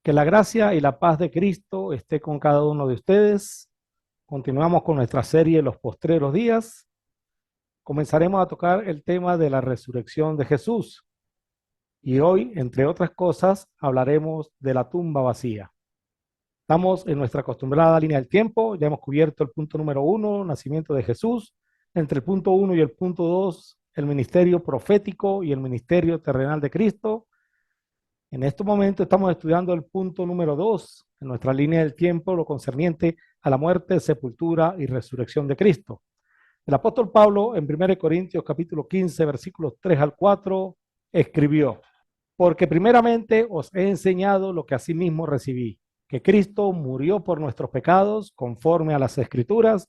Que la gracia y la paz de Cristo esté con cada uno de ustedes. Continuamos con nuestra serie Los Postreros Días. Comenzaremos a tocar el tema de la resurrección de Jesús. Y hoy, entre otras cosas, hablaremos de la tumba vacía. Estamos en nuestra acostumbrada línea del tiempo. Ya hemos cubierto el punto número 1, nacimiento de Jesús. Entre el punto 1 y el punto 2, el ministerio profético y el ministerio terrenal de Cristo. En este momento estamos estudiando el punto número 2 en nuestra línea del tiempo, lo concerniente a la muerte, sepultura y resurrección de Cristo. El apóstol Pablo en 1 Corintios capítulo 15, versículos 3 al 4, escribió: porque primeramente os he enseñado lo que asimismo recibí, que Cristo murió por nuestros pecados conforme a las Escrituras,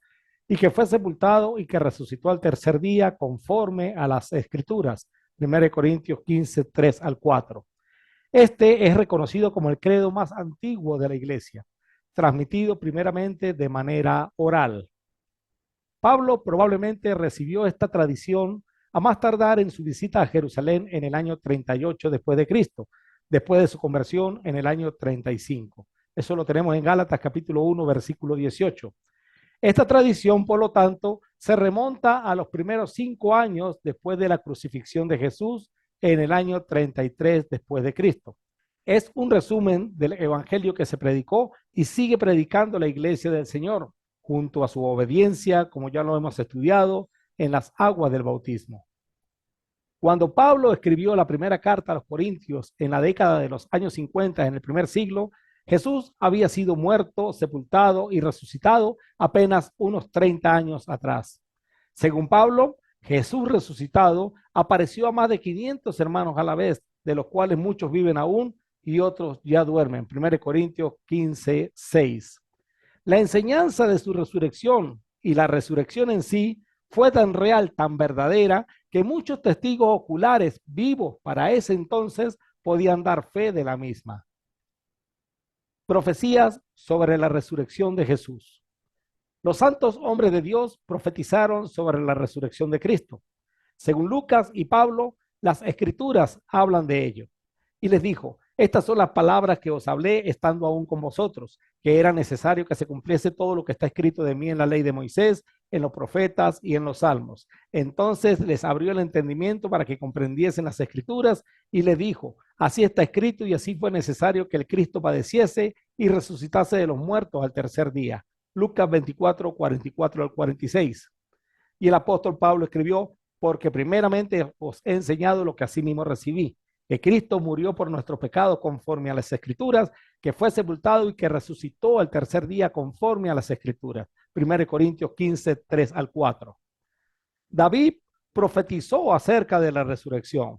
y que fue sepultado y que resucitó al tercer día conforme a las Escrituras. 1 Corintios 15, 3 al 4. Este es reconocido como el credo más antiguo de la Iglesia, transmitido primeramente de manera oral. Pablo probablemente recibió esta tradición a más tardar en su visita a Jerusalén en el año 38 después de Cristo, después de su conversión en el año 35. Eso lo tenemos en Gálatas capítulo 1, versículo 18. Esta tradición, por lo tanto, se remonta a los primeros 5 años después de la crucifixión de Jesús en el año 33 después de Cristo. Es un resumen del evangelio que se predicó y sigue predicando la iglesia del Señor, junto a su obediencia, como ya lo hemos estudiado, en las aguas del bautismo. Cuando Pablo escribió la primera carta a los Corintios en la década de los años 50 en el primer siglo, Jesús había sido muerto, sepultado y resucitado apenas unos 30 años atrás. Según Pablo, Jesús resucitado apareció a más de 500 hermanos a la vez, de los cuales muchos viven aún y otros ya duermen. 1 Corintios 15, 6. La enseñanza de su resurrección y la resurrección en sí fue tan real, tan verdadera, que muchos testigos oculares vivos para ese entonces podían dar fe de la misma. Profecías sobre la resurrección de Jesús. Los santos hombres de Dios profetizaron sobre la resurrección de Cristo. Según Lucas y Pablo, las escrituras hablan de ello. Y les dijo: estas son las palabras que os hablé estando aún con vosotros, que era necesario que se cumpliese todo lo que está escrito de mí en la ley de Moisés, en los profetas y en los salmos. Entonces les abrió el entendimiento para que comprendiesen las escrituras y les dijo: así está escrito y así fue necesario que el Cristo padeciese y resucitase de los muertos al tercer día. Lucas 24, 44 al 46. Y el apóstol Pablo escribió: porque primeramente os he enseñado lo que asimismo recibí, que Cristo murió por nuestros pecados conforme a las Escrituras, que fue sepultado y que resucitó al tercer día conforme a las Escrituras. 1 Corintios 15, 3 al 4. David profetizó acerca de la resurrección.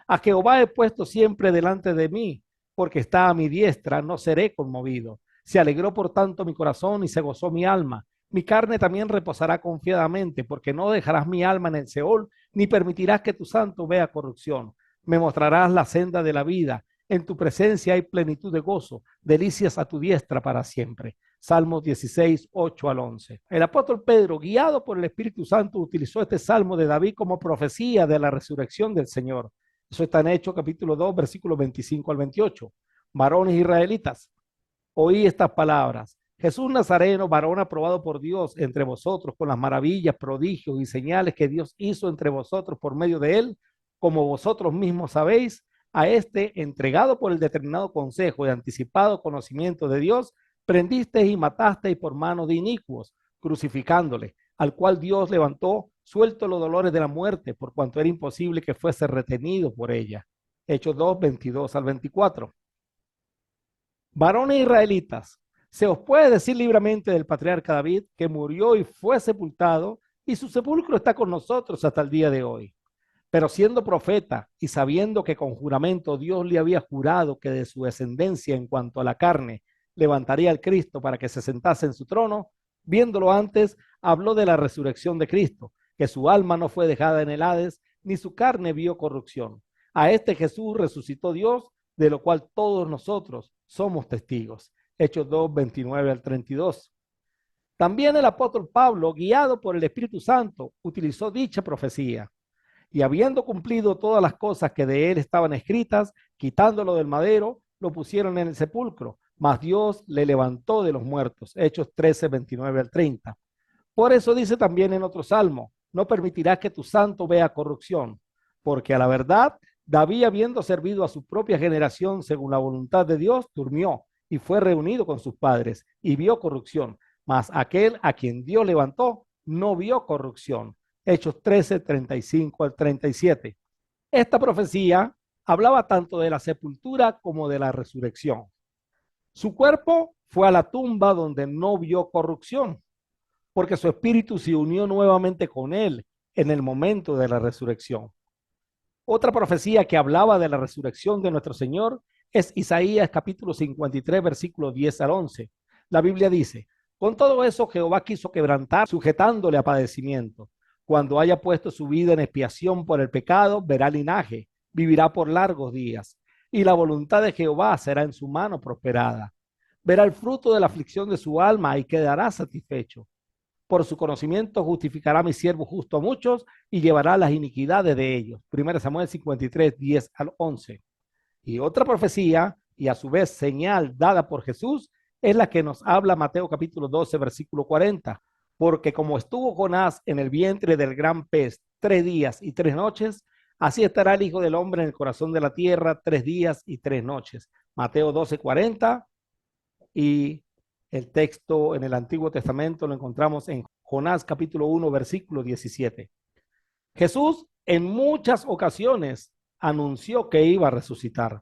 A Jehová he puesto siempre delante de mí, porque está a mi diestra, no seré conmovido. Se alegró por tanto mi corazón y se gozó mi alma. Mi carne también reposará confiadamente, porque no dejarás mi alma en el Seol, ni permitirás que tu santo vea corrupción. Me mostrarás la senda de la vida. En tu presencia hay plenitud de gozo, delicias a tu diestra para siempre. Salmos 16, 8 al 11. El apóstol Pedro, guiado por el Espíritu Santo, utilizó este salmo de David como profecía de la resurrección del Señor. Eso está en Hechos capítulo 2, versículos 25 al 28. Varones israelitas, oí estas palabras: Jesús Nazareno, varón aprobado por Dios entre vosotros con las maravillas, prodigios y señales que Dios hizo entre vosotros por medio de él, como vosotros mismos sabéis, a este entregado por el determinado consejo y anticipado conocimiento de Dios, prendisteis y matasteis por mano de inicuos, crucificándole, al cual Dios levantó, suelto los dolores de la muerte, por cuanto era imposible que fuese retenido por ella. Hechos 2, 22 al 24. Varones israelitas, se os puede decir libremente del patriarca David, que murió y fue sepultado, y su sepulcro está con nosotros hasta el día de hoy. Pero siendo profeta y sabiendo que con juramento Dios le había jurado que de su descendencia en cuanto a la carne levantaría al Cristo para que se sentase en su trono, viéndolo antes, habló de la resurrección de Cristo, que su alma no fue dejada en el Hades, ni su carne vio corrupción. A este Jesús resucitó Dios, de lo cual todos nosotros somos testigos. Hechos 2, 29 al 32. También el apóstol Pablo, guiado por el Espíritu Santo, utilizó dicha profecía. Y habiendo cumplido todas las cosas que de él estaban escritas, quitándolo del madero, lo pusieron en el sepulcro, mas Dios le levantó de los muertos. Hechos 13, 29 al 30. Por eso dice también en otro salmo, no permitirás que tu santo vea corrupción, porque a la verdad, David, habiendo servido a su propia generación según la voluntad de Dios, durmió y fue reunido con sus padres y vio corrupción, mas aquel a quien Dios levantó no vio corrupción. Hechos 13, 35 al 37. Esta profecía hablaba tanto de la sepultura como de la resurrección. Su cuerpo fue a la tumba donde no vio corrupción, porque su espíritu se unió nuevamente con él en el momento de la resurrección. Otra profecía que hablaba de la resurrección de nuestro Señor es Isaías capítulo 53, versículos 10 al 11. La Biblia dice, con todo eso Jehová quiso quebrantar, sujetándole a padecimiento. Cuando haya puesto su vida en expiación por el pecado, verá linaje, vivirá por largos días, y la voluntad de Jehová será en su mano prosperada. Verá el fruto de la aflicción de su alma y quedará satisfecho. Por su conocimiento justificará mi siervo justo a muchos y llevará las iniquidades de ellos. 1 Samuel 53, 10 al 11. Y otra profecía, y a su vez señal dada por Jesús, es la que nos habla Mateo capítulo 12, versículo 40. Porque como estuvo Jonás en el vientre del gran pez 3 días y 3 noches, así estará el Hijo del Hombre en el corazón de la tierra 3 días y 3 noches. Mateo 12, 40 y el texto en el Antiguo Testamento lo encontramos en Jonás capítulo 1, versículo 17. Jesús en muchas ocasiones anunció que iba a resucitar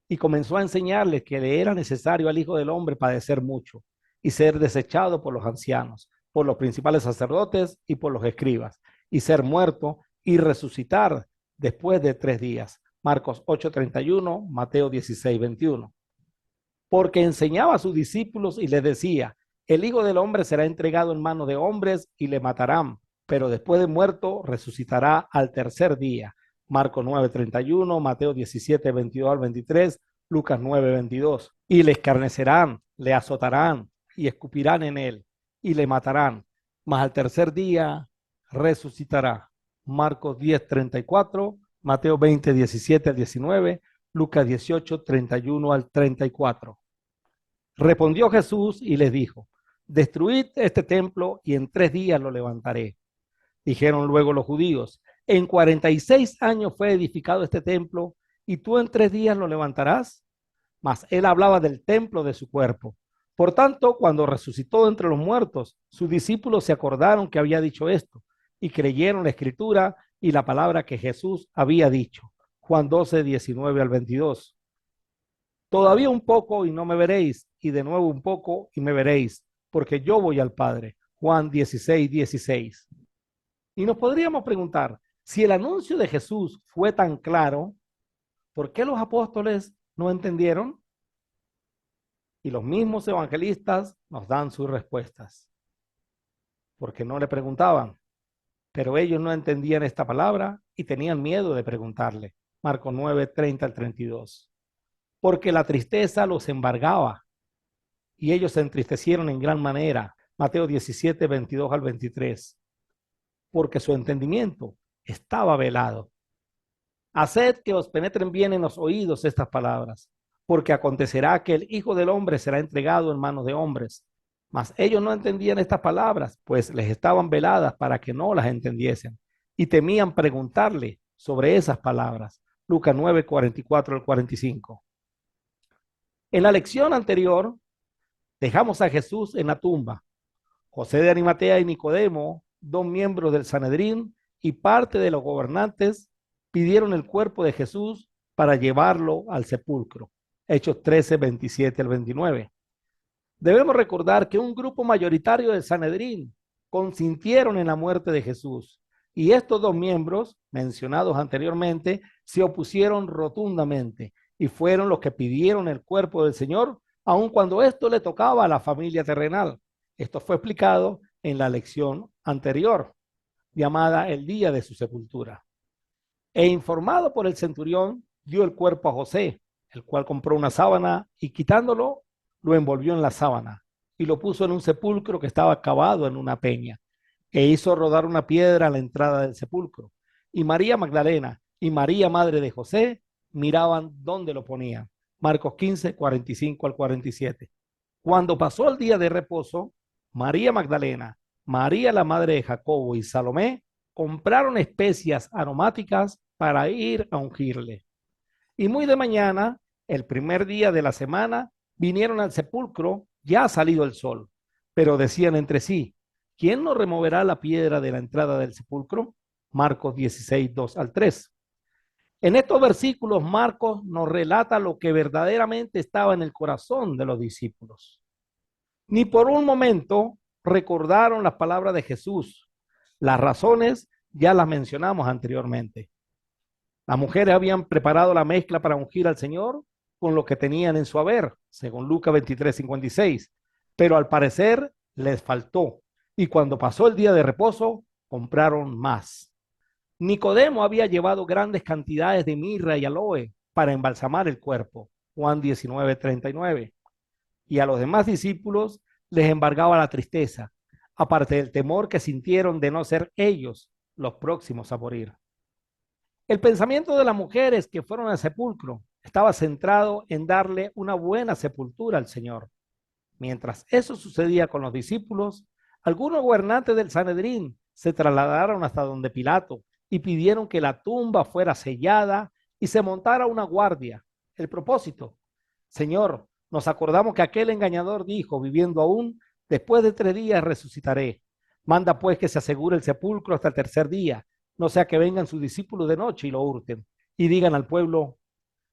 y comenzó a enseñarles que le era necesario al Hijo del Hombre padecer mucho y ser desechado por los ancianos, por los principales sacerdotes y por los escribas, y ser muerto y resucitar después de 3 días. Marcos 8:31, Mateo 16:21. Porque enseñaba a sus discípulos y les decía, el Hijo del Hombre será entregado en manos de hombres y le matarán, pero después de muerto resucitará al tercer día. Marcos 9:31, Mateo 17:22 al 23, Lucas 9:22. Y le escarnecerán, le azotarán y escupirán en él y le matarán, mas al tercer día resucitará. Marcos 10:34, Mateo 20:17 al 19, Lucas 18:31 al 34. Respondió Jesús y les dijo, destruid este templo y en 3 días lo levantaré. Dijeron luego los judíos, en 46 años fue edificado este templo y tú en 3 días lo levantarás. Mas él hablaba del templo de su cuerpo. Por tanto, cuando resucitó entre los muertos, sus discípulos se acordaron que había dicho esto y creyeron la escritura y la palabra que Jesús había dicho. Juan 12, 19 al 22. Todavía un poco y no me veréis, y de nuevo un poco y me veréis, porque yo voy al Padre. Juan 16, 16. Y nos podríamos preguntar, si el anuncio de Jesús fue tan claro, ¿por qué los apóstoles no entendieron? Y los mismos evangelistas nos dan sus respuestas, porque no le preguntaban, pero ellos no entendían esta palabra y tenían miedo de preguntarle. Marcos 9, 30 al 32. Porque la tristeza los embargaba y ellos se entristecieron en gran manera. Mateo 17, 22 al 23. Porque su entendimiento estaba velado. Haced que os penetren bien en los oídos estas palabras, porque acontecerá que el Hijo del Hombre será entregado en manos de hombres. Mas ellos no entendían estas palabras, pues les estaban veladas para que no las entendiesen, y temían preguntarle sobre esas palabras. Lucas 9, 44 al 45. En la lección anterior, dejamos a Jesús en la tumba. José de Arimatea y Nicodemo, 2 miembros del Sanedrín y parte de los gobernantes, pidieron el cuerpo de Jesús para llevarlo al sepulcro. Hechos 13, 27 al 29. Debemos recordar que un grupo mayoritario del Sanedrín consintieron en la muerte de Jesús y estos 2 miembros mencionados anteriormente se opusieron rotundamente y fueron los que pidieron el cuerpo del Señor, aun cuando esto le tocaba a la familia terrenal. Esto fue explicado en la lección anterior, llamada el día de su sepultura. E informado por el centurión, dio el cuerpo a José, el cual compró una sábana y quitándolo, lo envolvió en la sábana y lo puso en un sepulcro que estaba cavado en una peña, e hizo rodar una piedra a la entrada del sepulcro. Y María Magdalena y María, madre de José, miraban dónde lo ponían. Marcos 15, 45 al 47. Cuando pasó el día de reposo, María Magdalena, María la madre de Jacobo y Salomé compraron especias aromáticas para ir a ungirle. Y muy de mañana, el primer día de la semana, vinieron al sepulcro, ya ha salido el sol, pero decían entre sí, ¿quién nos removerá la piedra de la entrada del sepulcro? Marcos 16, 2 al 3. En estos versículos, Marcos nos relata lo que verdaderamente estaba en el corazón de los discípulos. Ni por un momento recordaron las palabras de Jesús. Las razones ya las mencionamos anteriormente. Las mujeres habían preparado la mezcla para ungir al Señor con lo que tenían en su haber, según Lucas 23, 56. Pero al parecer les faltó. Y cuando pasó el día de reposo, compraron más. Nicodemo había llevado grandes cantidades de mirra y aloe para embalsamar el cuerpo. Juan 19, 39. Y a los demás discípulos les embargaba la tristeza, aparte del temor que sintieron de no ser ellos los próximos a morir. El pensamiento de las mujeres que fueron al sepulcro estaba centrado en darle una buena sepultura al Señor. Mientras eso sucedía con los discípulos, algunos gobernantes del Sanedrín se trasladaron hasta donde Pilato y pidieron que la tumba fuera sellada y se montara una guardia. El propósito: Señor, nos acordamos que aquel engañador dijo, viviendo aún, después de 3 días resucitaré. Manda pues que se asegure el sepulcro hasta el tercer día, no sea que vengan sus discípulos de noche y lo hurten y digan al pueblo,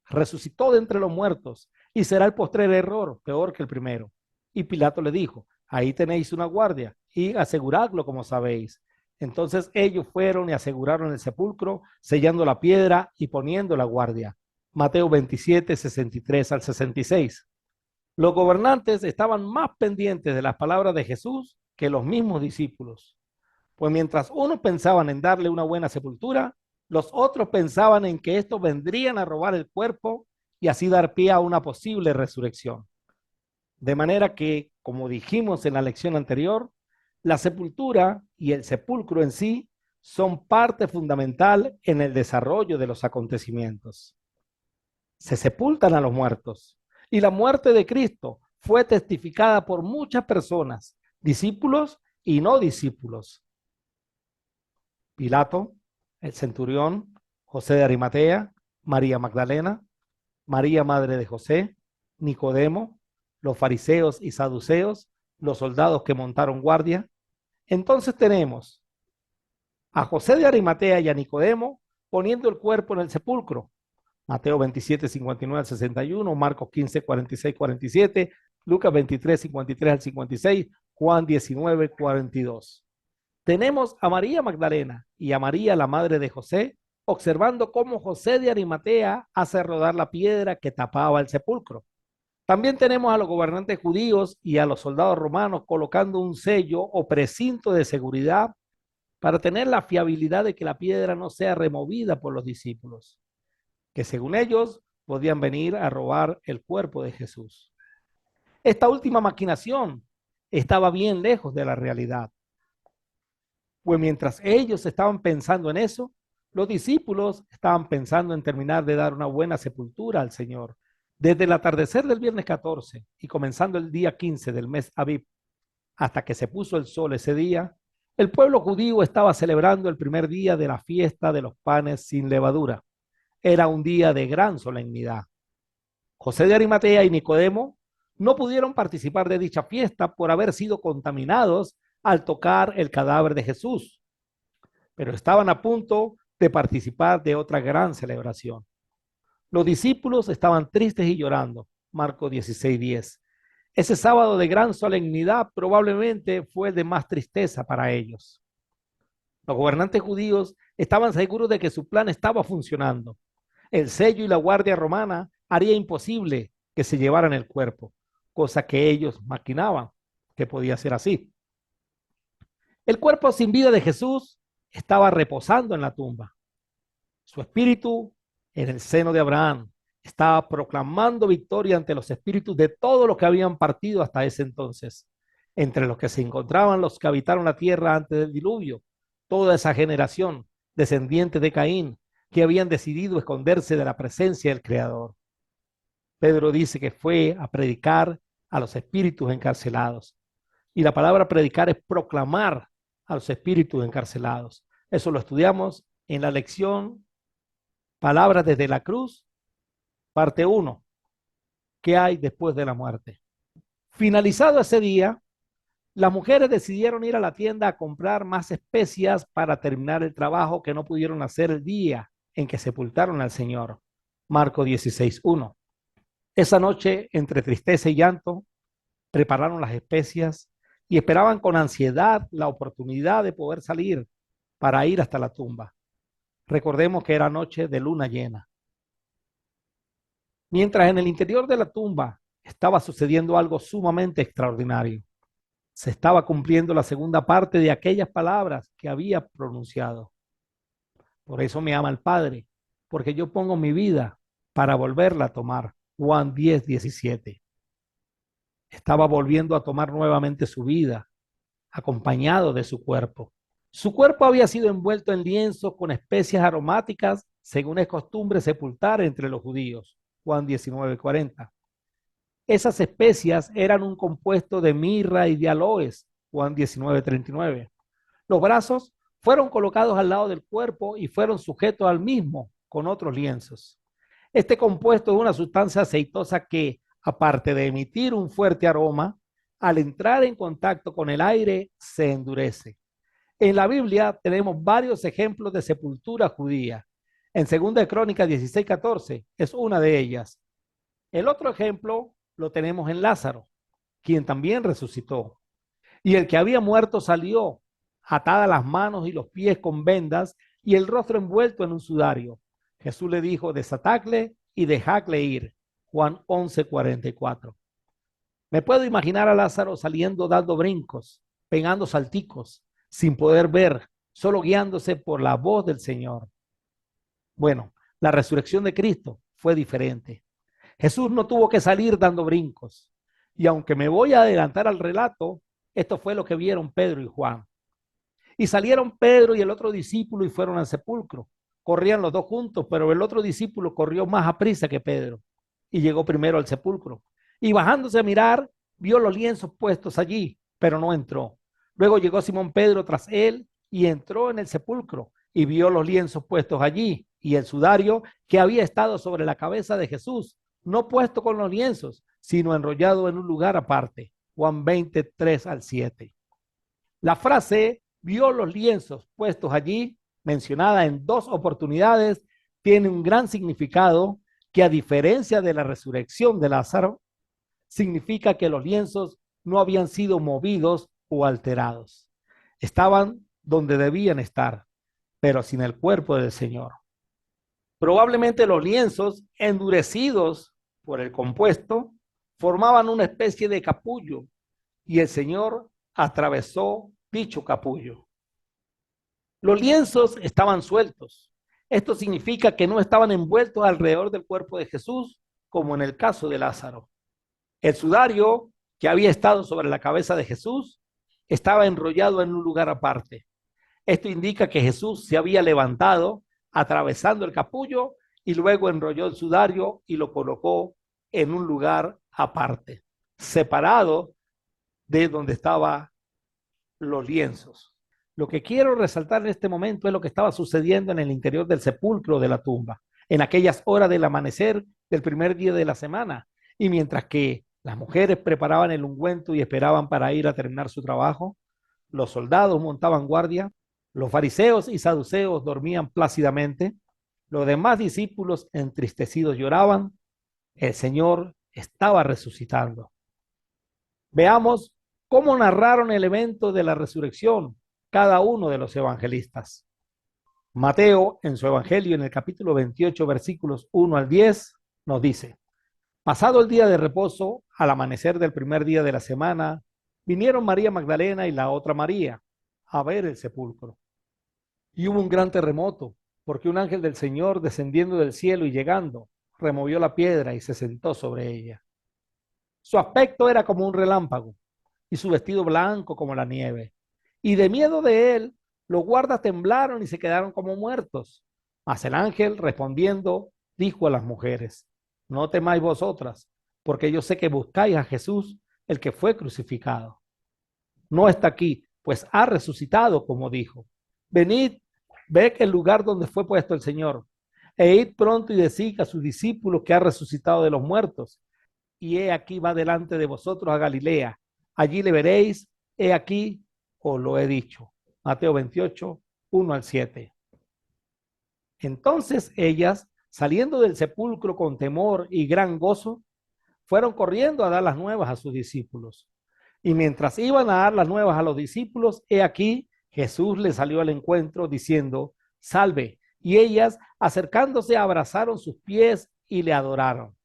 resucitó de entre los muertos, y será el postrer error peor que el primero. Y Pilato le dijo, ahí tenéis una guardia y aseguradlo como sabéis. Entonces ellos fueron y aseguraron el sepulcro, sellando la piedra y poniendo la guardia. Mateo 27, 63 al 66. Los gobernantes estaban más pendientes de las palabras de Jesús que los mismos discípulos. Pues mientras unos pensaban en darle una buena sepultura, los otros pensaban en que estos vendrían a robar el cuerpo y así dar pie a una posible resurrección. De manera que, como dijimos en la lección anterior, la sepultura y el sepulcro en sí son parte fundamental en el desarrollo de los acontecimientos. Se sepultan a los muertos y la muerte de Cristo fue testificada por muchas personas, discípulos y no discípulos. Pilato, el centurión, José de Arimatea, María Magdalena, María madre de José, Nicodemo, los fariseos y saduceos, los soldados que montaron guardia. Entonces tenemos a José de Arimatea y a Nicodemo poniendo el cuerpo en el sepulcro. Mateo 27, 59 al 61, Marcos 15, 46, 47, Lucas 23, 53 al 56, Juan 19, 42. Tenemos a María Magdalena y a María, la madre de José, observando cómo José de Arimatea hace rodar la piedra que tapaba el sepulcro. También tenemos a los gobernantes judíos y a los soldados romanos colocando un sello o precinto de seguridad para tener la fiabilidad de que la piedra no sea removida por los discípulos, que según ellos podían venir a robar el cuerpo de Jesús. Esta última maquinación estaba bien lejos de la realidad. Pues mientras ellos estaban pensando en eso, los discípulos estaban pensando en terminar de dar una buena sepultura al Señor. Desde el atardecer del viernes 14 y comenzando el día 15 del mes Abib, hasta que se puso el sol ese día, el pueblo judío estaba celebrando el primer día de la fiesta de los panes sin levadura. Era un día de gran solemnidad. José de Arimatea y Nicodemo no pudieron participar de dicha fiesta por haber sido contaminados al tocar el cadáver de Jesús, pero estaban a punto de participar de otra gran celebración. Los discípulos estaban tristes y llorando. Marcos 16, 10. Ese sábado de gran solemnidad probablemente fue el de más tristeza para ellos. Los gobernantes judíos estaban seguros de que su plan estaba funcionando. El sello y la guardia romana haría imposible que se llevaran el cuerpo, cosa que ellos maquinaban que podía ser así. El cuerpo sin vida de Jesús estaba reposando en la tumba. Su espíritu en el seno de Abraham estaba proclamando victoria ante los espíritus de todos los que habían partido hasta ese entonces, entre los que se encontraban los que habitaron la tierra antes del diluvio, toda esa generación descendiente de Caín que habían decidido esconderse de la presencia del Creador. Pedro dice que fue a predicar a los espíritus encarcelados. Y la palabra predicar es proclamar a los espíritus encarcelados. Eso lo estudiamos en la lección Palabras desde la cruz, parte 1. ¿Qué hay después de la muerte? Finalizado ese día, las mujeres decidieron ir a la tienda a comprar más especias para terminar el trabajo que no pudieron hacer el día en que sepultaron al Señor. Marcos 16:1. Esa noche, entre tristeza y llanto, prepararon las especias y esperaban con ansiedad la oportunidad de poder salir para ir hasta la tumba. Recordemos que era noche de luna llena. Mientras en el interior de la tumba estaba sucediendo algo sumamente extraordinario. Se estaba cumpliendo la segunda parte de aquellas palabras que había pronunciado. Por eso me ama el Padre, porque yo pongo mi vida para volverla a tomar. Juan 10:17. Estaba volviendo a tomar nuevamente su vida, acompañado de su cuerpo. Su cuerpo había sido envuelto en lienzos con especias aromáticas, según es costumbre sepultar entre los judíos. Juan 19:40. Esas especias eran un compuesto de mirra y de aloes. Juan 19:39. Los brazos fueron colocados al lado del cuerpo y fueron sujetos al mismo con otros lienzos. Este compuesto es una sustancia aceitosa que, aparte de emitir un fuerte aroma, al entrar en contacto con el aire se endurece. En la Biblia tenemos varios ejemplos de sepultura judía. En 2 Crónicas 16:14 es una de ellas. El otro ejemplo lo tenemos en Lázaro, quien también resucitó. Y el que había muerto salió, atada las manos y los pies con vendas y el rostro envuelto en un sudario. Jesús le dijo, desatadle y dejadle ir. Juan 11:44. Me puedo imaginar a Lázaro saliendo dando brincos, pegando salticos, sin poder ver, solo guiándose por la voz del Señor. Bueno, la resurrección de Cristo fue diferente. Jesús no tuvo que salir dando brincos. Y aunque me voy a adelantar al relato, esto fue lo que vieron Pedro y Juan. Y salieron Pedro y el otro discípulo y fueron al sepulcro. Corrían los dos juntos, pero el otro discípulo corrió más aprisa que Pedro y llegó primero al sepulcro. Y bajándose a mirar, vio los lienzos puestos allí, pero no entró. Luego llegó Simón Pedro tras él y entró en el sepulcro y vio los lienzos puestos allí y el sudario que había estado sobre la cabeza de Jesús, no puesto con los lienzos, sino enrollado en un lugar aparte. Juan 20:3-7. La frase vio los lienzos puestos allí, mencionada en 2 oportunidades, tiene un gran significado que, a diferencia de la resurrección de Lázaro, significa que los lienzos no habían sido movidos o alterados. Estaban donde debían estar, pero sin el cuerpo del Señor. Probablemente los lienzos, endurecidos por el compuesto, formaban una especie de capullo y el Señor atravesó dicho capullo. Los lienzos estaban sueltos. Esto significa que no estaban envueltos alrededor del cuerpo de Jesús, como en el caso de Lázaro. El sudario que había estado sobre la cabeza de Jesús estaba enrollado en un lugar aparte. Esto indica que Jesús se había levantado atravesando el capullo y luego enrolló el sudario y lo colocó en un lugar aparte, separado de donde estaban los lienzos. Lo que quiero resaltar en este momento es lo que estaba sucediendo en el interior del sepulcro de la tumba, en aquellas horas del amanecer del primer día de la semana. Y mientras que las mujeres preparaban el ungüento y esperaban para ir a terminar su trabajo, los soldados montaban guardia, los fariseos y saduceos dormían plácidamente, los demás discípulos entristecidos lloraban, el Señor estaba resucitando. Veamos cómo narraron el evento de la resurrección cada uno de los evangelistas. Mateo, en su evangelio, en el capítulo 28, versículos 1-10, nos dice: pasado el día de reposo, al amanecer del primer día de la semana, vinieron María Magdalena y la otra María a ver el sepulcro. Y hubo un gran terremoto, porque un ángel del Señor, descendiendo del cielo y llegando, removió la piedra y se sentó sobre ella. Su aspecto era como un relámpago y su vestido blanco como la nieve. Y de miedo de él, los guardas temblaron y se quedaron como muertos. Mas el ángel, respondiendo, dijo a las mujeres: no temáis vosotras, porque yo sé que buscáis a Jesús, el que fue crucificado. No está aquí, pues ha resucitado, como dijo. Venid, ved el lugar donde fue puesto el Señor, e id pronto y decid a sus discípulos que ha resucitado de los muertos. Y he aquí va delante de vosotros a Galilea. Allí le veréis, he aquí, os lo he dicho. Mateo 28, 1 al 7. Entonces ellas, saliendo del sepulcro con temor y gran gozo, fueron corriendo a dar las nuevas a sus discípulos. Y mientras iban a dar las nuevas a los discípulos, he aquí, Jesús les salió al encuentro diciendo, salve. Y ellas, acercándose, abrazaron sus pies y le adoraron.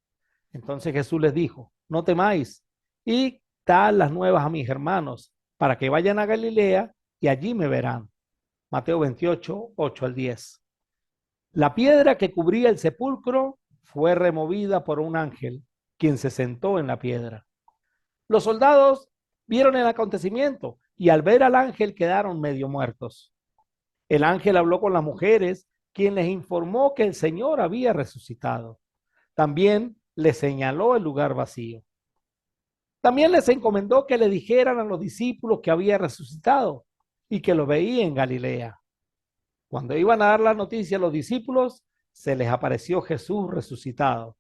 Entonces Jesús les dijo, no temáis, y dad las nuevas a mis hermanos, para que vayan a Galilea y allí me verán. Mateo 28, 8 al 10. La piedra que cubría el sepulcro fue removida por un ángel, quien se sentó en la piedra. Los soldados vieron el acontecimiento y al ver al ángel quedaron medio muertos. El ángel habló con las mujeres, quien les informó que el Señor había resucitado. También les señaló el lugar vacío. También les encomendó que le dijeran a los discípulos que había resucitado y que lo veía en Galilea. Cuando iban a dar la noticia a los discípulos, se les apareció Jesús resucitado.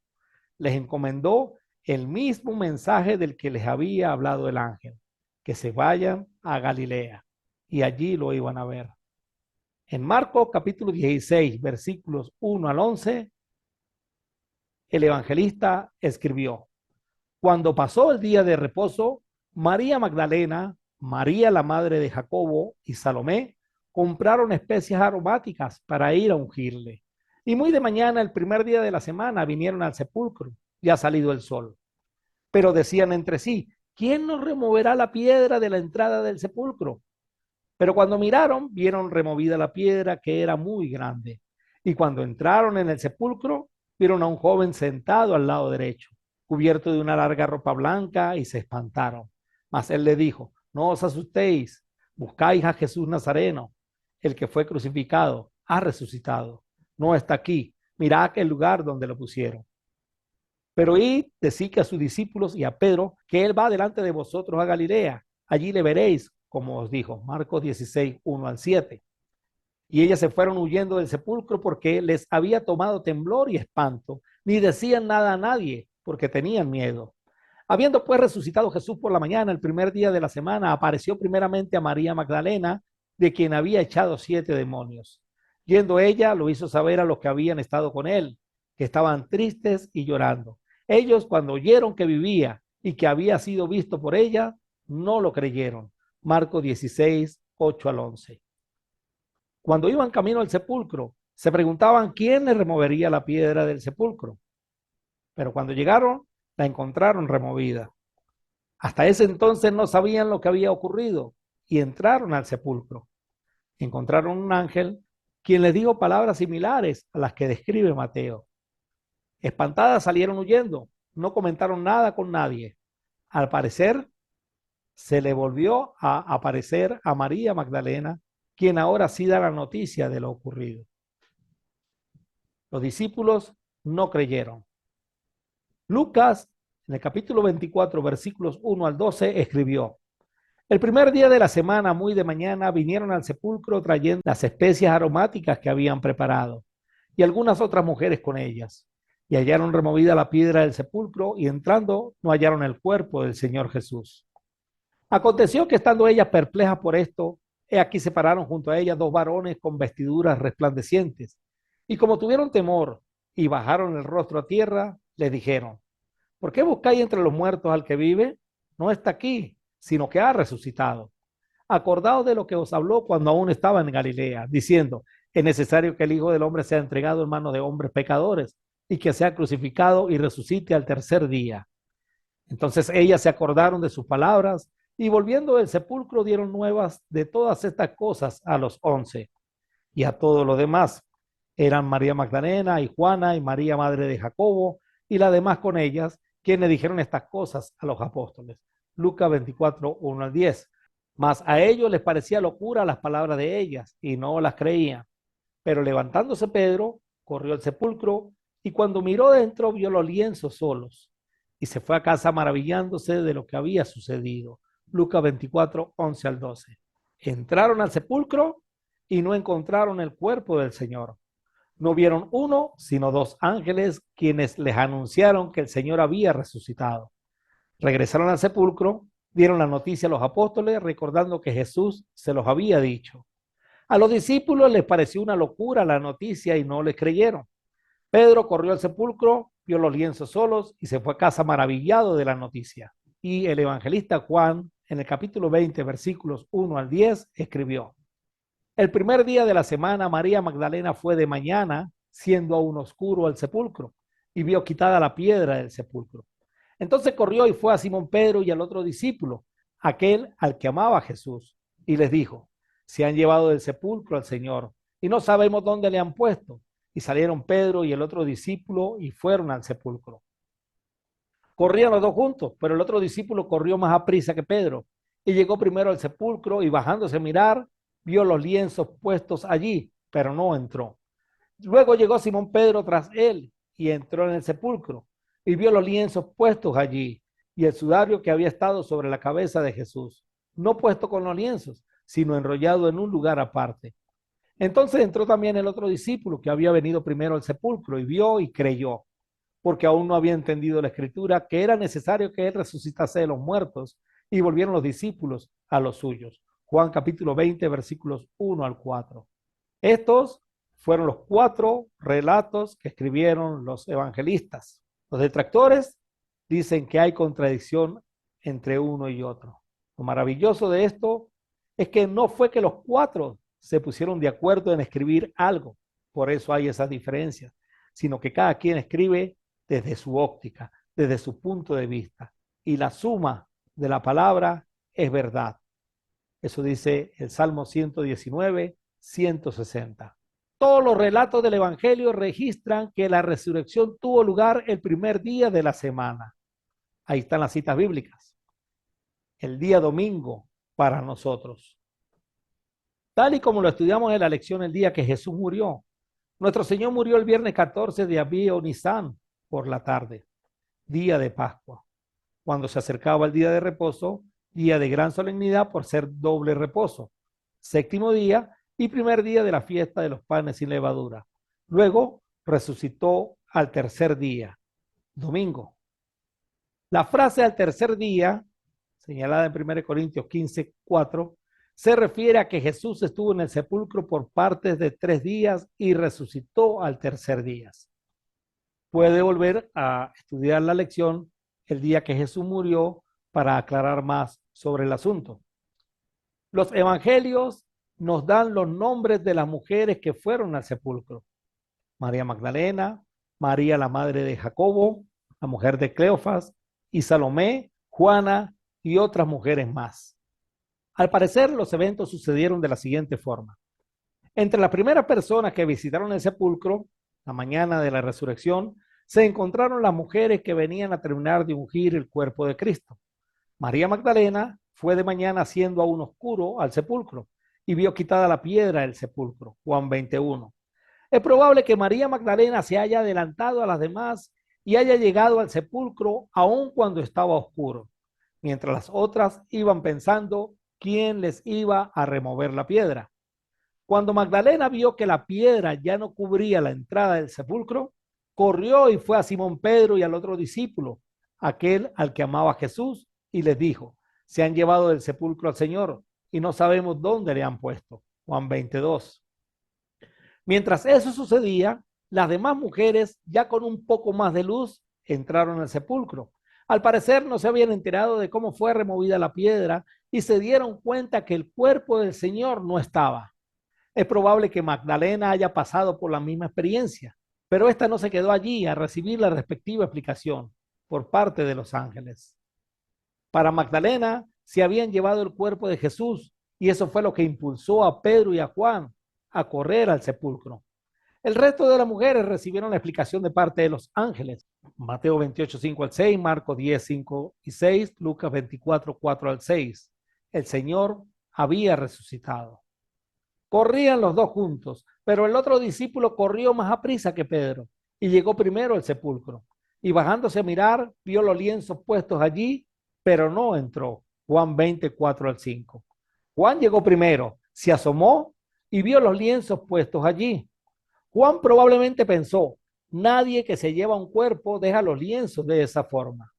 Les encomendó el mismo mensaje del que les había hablado el ángel, que se vayan a Galilea, y allí lo iban a ver. En Marcos capítulo 16, versículos 1 al 11, el evangelista escribió, cuando pasó el día de reposo, María Magdalena, María la madre de Jacobo y Salomé compraron especias aromáticas para ir a ungirle. Y muy de mañana, el primer día de la semana, vinieron al sepulcro, ya salido el sol. Pero decían entre sí, ¿quién nos removerá la piedra de la entrada del sepulcro? Pero cuando miraron, vieron removida la piedra, que era muy grande. Y cuando entraron en el sepulcro, vieron a un joven sentado al lado derecho, cubierto de una larga ropa blanca, y se espantaron. Mas él le dijo, no os asustéis, buscáis a Jesús Nazareno, el que fue crucificado, ha resucitado. No está aquí, mirad el lugar donde lo pusieron. Pero id, decid a sus discípulos y a Pedro que él va delante de vosotros a Galilea. Allí le veréis, como os dijo. Marcos 16, 1 al 7. Y ellas se fueron huyendo del sepulcro porque les había tomado temblor y espanto. Ni decían nada a nadie porque tenían miedo. Habiendo pues resucitado Jesús por la mañana, el primer día de la semana, apareció primeramente a María Magdalena, de quien había echado 7 demonios. Yendo ella, lo hizo saber a los que habían estado con él, que estaban tristes y llorando. Ellos, cuando oyeron que vivía y que había sido visto por ella, no lo creyeron. Marcos 16, 8 al 11. Cuando iban camino al sepulcro, se preguntaban quién le removería la piedra del sepulcro. Pero cuando llegaron, la encontraron removida. Hasta ese entonces no sabían lo que había ocurrido y entraron al sepulcro. Encontraron un ángel quien les dijo palabras similares a las que describe Mateo. Espantadas salieron huyendo, no comentaron nada con nadie. Al parecer, se le volvió a aparecer a María Magdalena, quien ahora sí da la noticia de lo ocurrido. Los discípulos no creyeron. Lucas, en el capítulo 24, versículos 1 al 12, escribió, el primer día de la semana, muy de mañana, vinieron al sepulcro trayendo las especias aromáticas que habían preparado y algunas otras mujeres con ellas. Y hallaron removida la piedra del sepulcro y entrando no hallaron el cuerpo del Señor Jesús. Aconteció que estando ellas perplejas por esto, he aquí se pararon junto a ellas 2 varones con vestiduras resplandecientes. Y como tuvieron temor y bajaron el rostro a tierra, les dijeron, ¿por qué buscáis entre los muertos al que vive? No está aquí, sino que ha resucitado. Acordaos de lo que os habló cuando aún estaba en Galilea, diciendo, es necesario que el Hijo del Hombre sea entregado en manos de hombres pecadores y que sea crucificado y resucite al tercer día. Entonces ellas se acordaron de sus palabras y volviendo del sepulcro dieron nuevas de todas estas cosas a los 11 y a todos los demás. Eran María Magdalena y Juana y María madre de Jacobo y las demás con ellas, quienes dijeron estas cosas a los apóstoles. Lucas 24, 1 al 10. Mas a ellos les parecía locura las palabras de ellas y no las creían. Pero levantándose Pedro, corrió al sepulcro y cuando miró dentro vio los lienzos solos y se fue a casa maravillándose de lo que había sucedido. Lucas 24, 11 al 12. Entraron al sepulcro y no encontraron el cuerpo del Señor. No vieron uno, sino dos ángeles quienes les anunciaron que el Señor había resucitado. Regresaron al sepulcro, dieron la noticia a los apóstoles, recordando que Jesús se los había dicho. A los discípulos les pareció una locura la noticia y no les creyeron. Pedro corrió al sepulcro, vio los lienzos solos y se fue a casa maravillado de la noticia. Y el evangelista Juan, en el capítulo 20, versículos 1 al 10, escribió: el primer día de la semana, María Magdalena fue de mañana, siendo aún oscuro, al sepulcro y vio quitada la piedra del sepulcro. Entonces corrió y fue a Simón Pedro y al otro discípulo, aquel al que amaba a Jesús, y les dijo: se han llevado del sepulcro al Señor y no sabemos dónde le han puesto. Y salieron Pedro y el otro discípulo y fueron al sepulcro. Corrían los dos juntos, pero el otro discípulo corrió más a prisa que Pedro y llegó primero al sepulcro y bajándose a mirar, vio los lienzos puestos allí, pero no entró. Luego llegó Simón Pedro tras él y entró en el sepulcro y vio los lienzos puestos allí y el sudario que había estado sobre la cabeza de Jesús, no puesto con los lienzos, sino enrollado en un lugar aparte. Entonces entró también el otro discípulo que había venido primero al sepulcro y vio y creyó, porque aún no había entendido la escritura que era necesario que él resucitase de los muertos, y volvieron los discípulos a los suyos. Juan capítulo 20, versículos 1 al 4. Estos fueron los 4 relatos que escribieron los evangelistas. Los detractores dicen que hay contradicción entre uno y otro. Lo maravilloso de esto es que no fue que los 4 se pusieron de acuerdo en escribir algo, por eso hay esas diferencias, sino que cada quien escribe desde su óptica, desde su punto de vista, y la suma de la palabra es verdad. Eso dice el Salmo 119, 160. Todos los relatos del Evangelio registran que la resurrección tuvo lugar el primer día de la semana. Ahí están las citas bíblicas. El día domingo para nosotros. Tal y como lo estudiamos en la lección el día que Jesús murió. Nuestro Señor murió el viernes 14 de Abí o Nisan por la tarde, día de Pascua, cuando se acercaba el día de reposo, día de gran solemnidad por ser doble reposo, séptimo día y primer día de la fiesta de los panes sin levadura. Luego resucitó al tercer día, domingo. La frase al tercer día, señalada en 1 Corintios 15, 4, se refiere a que Jesús estuvo en el sepulcro por partes de 3 días y resucitó al tercer día. Puede volver a estudiar la lección el día que Jesús murió para aclarar más sobre el asunto. Los evangelios nos dan los nombres de las mujeres que fueron al sepulcro: María Magdalena, María la madre de Jacobo, la mujer de Cleofas, y Salomé, Juana y otras mujeres más. Al parecer, los eventos sucedieron de la siguiente forma. Entre las primeras personas que visitaron el sepulcro, la mañana de la resurrección, se encontraron las mujeres que venían a terminar de ungir el cuerpo de Cristo. María Magdalena fue de mañana siendo aún oscuro al sepulcro y vio quitada la piedra del sepulcro. Juan 21. Es probable que María Magdalena se haya adelantado a las demás y haya llegado al sepulcro aun cuando estaba oscuro, mientras las otras iban pensando quién les iba a remover la piedra. Cuando Magdalena vio que la piedra ya no cubría la entrada del sepulcro, corrió y fue a Simón Pedro y al otro discípulo, aquel al que amaba Jesús, y les dijo: se han llevado del sepulcro al Señor y no sabemos dónde le han puesto. Juan 22. Mientras eso sucedía, las demás mujeres, ya con un poco más de luz, entraron al sepulcro. Al parecer no se habían enterado de cómo fue removida la piedra y se dieron cuenta que el cuerpo del Señor no estaba. Es probable que Magdalena haya pasado por la misma experiencia, pero esta no se quedó allí a recibir la respectiva explicación por parte de los ángeles. Para Magdalena se habían llevado el cuerpo de Jesús y eso fue lo que impulsó a Pedro y a Juan a correr al sepulcro. El resto de las mujeres recibieron la explicación de parte de los ángeles. Mateo 28, 5 al 6, Marcos 10, 5 y 6, Lucas 24, 4 al 6. El Señor había resucitado. Corrían los dos juntos, pero el otro discípulo corrió más a prisa que Pedro y llegó primero al sepulcro. Y bajándose a mirar, vio los lienzos puestos allí, pero no entró. Juan 24 al 5. Juan llegó primero, se asomó y vio los lienzos puestos allí. Juan probablemente pensó, nadie que se lleva un cuerpo deja los lienzos de esa forma.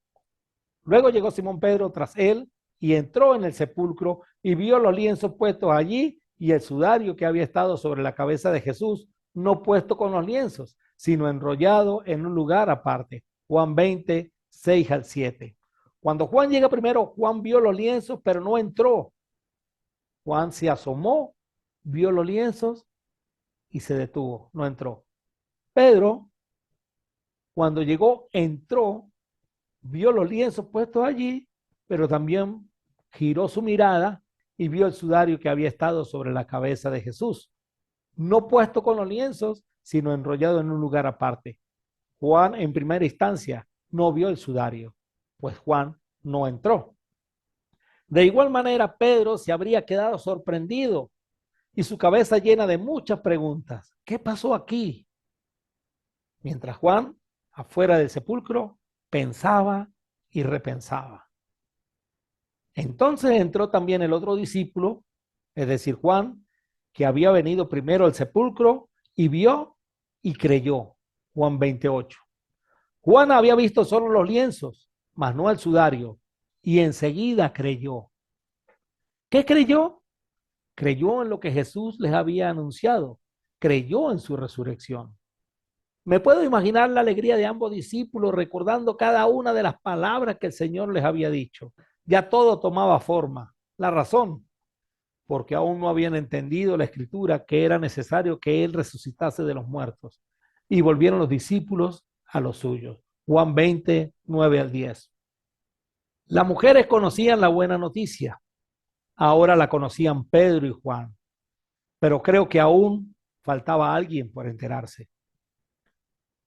Luego llegó Simón Pedro tras él y entró en el sepulcro y vio los lienzos puestos allí y el sudario que había estado sobre la cabeza de Jesús, no puesto con los lienzos, sino enrollado en un lugar aparte. Juan 20, 6 al 7. Cuando Juan llega primero, Juan vio los lienzos, pero no entró. Juan se asomó, vio los lienzos y se detuvo, no entró. Pedro, cuando llegó, entró, vio los lienzos puestos allí, pero también giró su mirada y vio el sudario que había estado sobre la cabeza de Jesús, no puesto con los lienzos, sino enrollado en un lugar aparte. Juan, en primera instancia, no vio el sudario, pues Juan no entró. De igual manera, Pedro se habría quedado sorprendido y su cabeza llena de muchas preguntas. ¿Qué pasó aquí? Mientras Juan, afuera del sepulcro, pensaba y repensaba. Entonces entró también el otro discípulo, es decir, Juan, que había venido primero al sepulcro y vio y creyó. Juan 28. Juan había visto solo los lienzos, mas no el sudario, y enseguida creyó. ¿Qué creyó? Creyó en lo que Jesús les había anunciado, creyó en su resurrección. Me puedo imaginar la alegría de ambos discípulos recordando cada una de las palabras que el Señor les había dicho. Ya todo tomaba forma. La razón, porque aún no habían entendido la escritura que era necesario que Él resucitase de los muertos. Y volvieron los discípulos a los suyos. Juan 20, 9 al 10. Las mujeres conocían la buena noticia. Ahora la conocían Pedro y Juan. Pero creo que aún faltaba alguien por enterarse.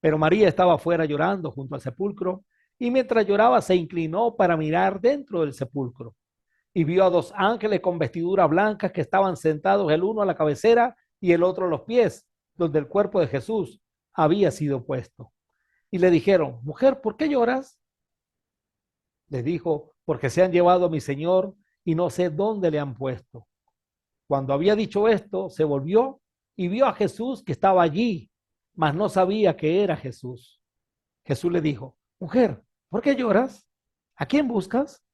Pero María estaba afuera llorando junto al sepulcro y mientras lloraba se inclinó para mirar dentro del sepulcro y vio a dos ángeles con vestiduras blancas que estaban sentados el uno a la cabecera y el otro a los pies, donde el cuerpo de Jesús había sido puesto. Y le dijeron, mujer, ¿por qué lloras? Le dijo, porque se han llevado a mi Señor y no sé dónde le han puesto. Cuando había dicho esto, se volvió y vio a Jesús que estaba allí, mas no sabía que era Jesús. Jesús le dijo, mujer, ¿por qué lloras? ¿A quién buscas?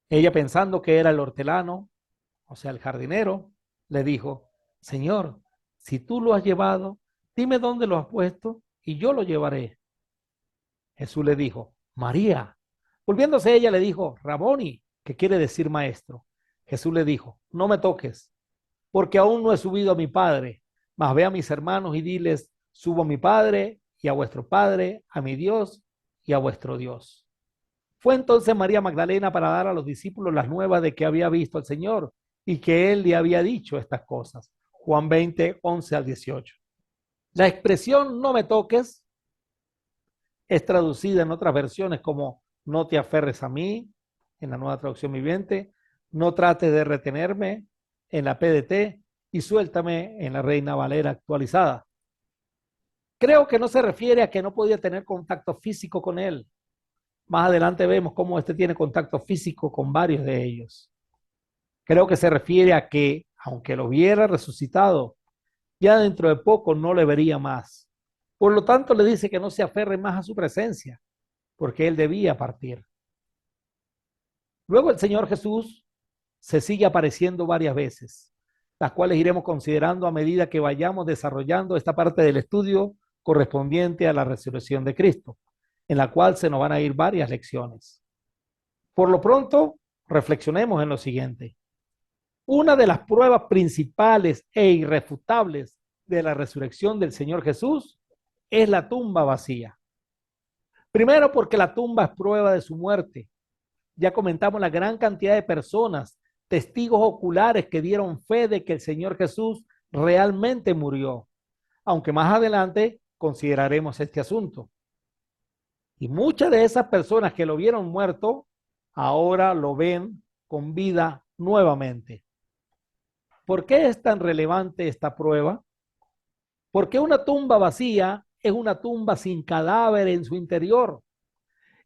Ella pensando que era el hortelano, o sea, el jardinero, le dijo, Señor, si tú lo has llevado, dime dónde lo has puesto y yo lo llevaré. Jesús le dijo, María. Volviéndose ella le dijo, Raboni, que quiere decir maestro. Jesús le dijo, no me toques, porque aún no he subido a mi Padre, mas ve a mis hermanos y diles, subo a mi Padre y a vuestro Padre, a mi Dios y a vuestro Dios. Fue entonces María Magdalena para dar a los discípulos las nuevas de que había visto al Señor y que él le había dicho estas cosas. Juan 20, 11 al 18. La expresión no me toques es traducida en otras versiones como no te aferres a mí, en la Nueva Traducción Viviente, no trates de retenerme, en la PDT, y suéltame, en la Reina Valera actualizada. Creo que no se refiere a que no podía tener contacto físico con él. Más adelante vemos cómo este tiene contacto físico con varios de ellos. Creo que se refiere a que, aunque lo hubiera resucitado, ya dentro de poco no le vería más. Por lo tanto, le dice que no se aferre más a su presencia, porque él debía partir. Luego el Señor Jesús se sigue apareciendo varias veces, las cuales iremos considerando a medida que vayamos desarrollando esta parte del estudio correspondiente a la resurrección de Cristo, en la cual se nos van a ir varias lecciones. Por lo pronto, reflexionemos en lo siguiente. Una de las pruebas principales e irrefutables de la resurrección del Señor Jesús es la tumba vacía. Primero, porque la tumba es prueba de su muerte. Ya comentamos la gran cantidad de personas, testigos oculares que dieron fe de que el Señor Jesús realmente murió, aunque más adelante consideraremos este asunto. Y muchas de esas personas que lo vieron muerto, ahora lo ven con vida nuevamente. ¿Por qué es tan relevante esta prueba? Porque una tumba vacía es una tumba sin cadáver en su interior.